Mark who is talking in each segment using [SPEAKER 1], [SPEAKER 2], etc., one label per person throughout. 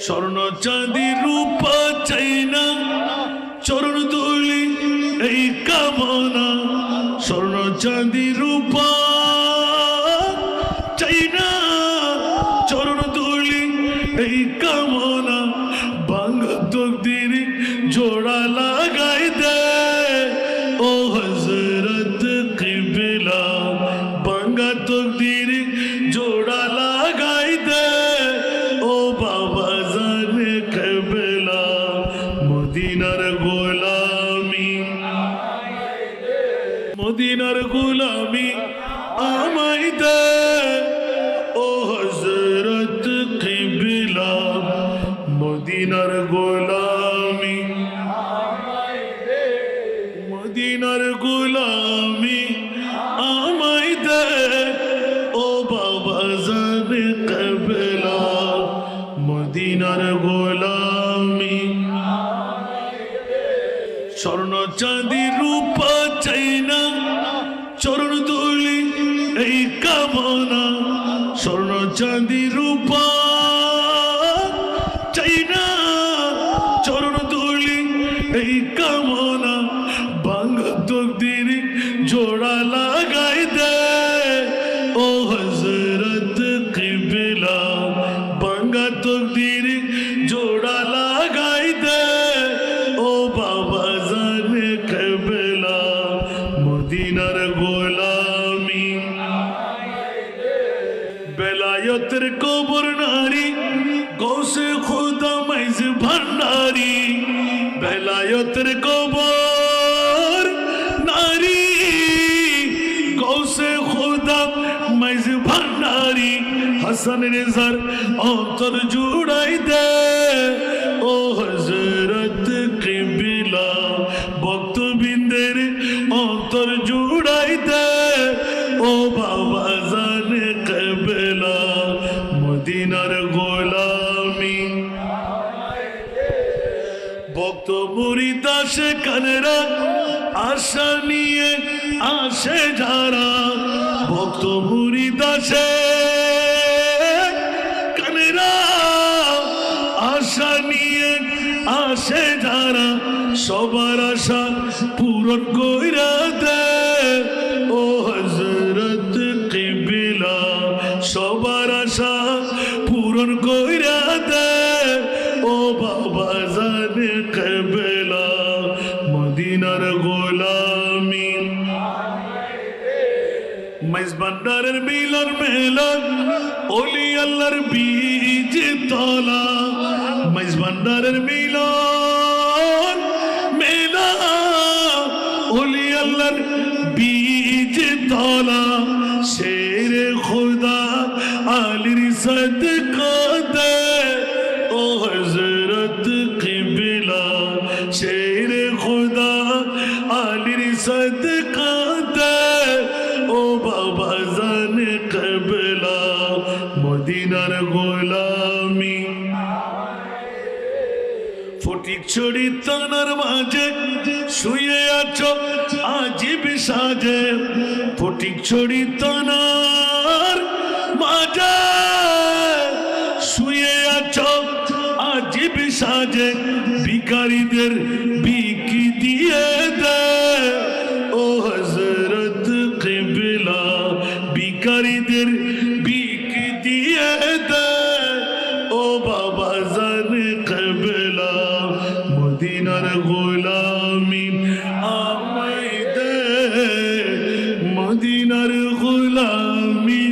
[SPEAKER 1] স্বর্ণ চাঁদি রূপা চাই না, চরণ ধুলি এই কামনা। স্বর্ণ চাঁদি রূপা চাই না, চরণ ধুলি এই কামনা। ভাঙা তকদির জোড়া লাগাই দে ও হযরত কিবলা। ভাঙা তকদির জোড়া লাগাই দে ও বাবা জানে কিবলা। মদিনার গোলামি, মদিনার গোলামি আমায় দে ও হযরত কিবলা। মদিনার গোলামি, মদিনার গোলামি আমায় দে ও বাবা জানে কিবলা। মদিনার গোলামি, স্বর্ণ চাঁদি রূপা চাই না, চরণ ধুলি এই কামনা। স্বর্ণ চাঁদি রূপা চাই না, চরণ ধুলি এই কামনা। ভাঙা তকদির জোড়া লাগাই দে ও হযরত কিবলা। ভাঙা তকদির জোড়া লাগাই দে ও বাবা জানে কিবলা। মদিনার গোলামি, বেলায়েতের কবর নারী গৌসে খুদা মাইজ ভান্ডারি। বেলায়েতের কবর নারী গৌসে খুদা মাইজ ভান্ডারি। হাসান রেজার অন্তর জুড়াই দে ও হযরত কিবলা। ভক্তবৃন্দের অন্তর জুড়াই দে ও বাবা জানে কিবলা। মদিনার গোলামি, ভক্ত মুরিদ আসে কানেরা আশা নিয়ে আসে যারা। ভক্ত মুরিদ আসে কানেরা আশা নিয়ে আসে যারা। সবার আশা পূরণ কইরা দে ও হযরত কিবলা। সবার আশা পূরণ কইরা দে ও বাবা জানে কিবলা। মদিনার গোলামি, মাইজ ভান্ডারের মিলন মেলন ওলি আল্লাহর বীজ তলা। মাইজ ভান্ডারের মিলন মেলন ওলি আল্লাহর বীজ তলা। শেরে খুদা আলীর সদকা দে ও হযরত কিবলা। শেরে খুদা আলীর সদকা দে ও বাবা জানে কিবলা। মদিনার গোলামি, ফটিকছড়ি থানার মাঝে শুয়ে আছো আজিব সাজে। ফটিকছড়ি থানার মাঝে শুয়ে আছো আজিব সাজে। ভিখারীদের বিকি দিয়ে দে ও হযরত কিবলা। ভিখারীদের বিকি দিয়ে দে ও বাবা জানে কিবলা। মদিনার গোলামি আমায় দে, মদিনার গোলামি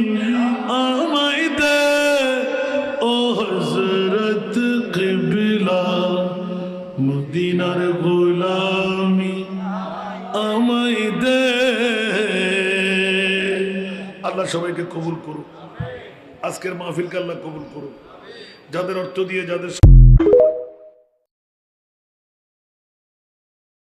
[SPEAKER 1] আমায় দে ও হযরত কিবলা। মদিনার গোলামি আমায় দে। আল্লাহ সবাইকে কবুল করুক। আজকের মাহফিলকে আল্লাহ কবুল করুক। যাদের অর্থ দিয়ে যাদের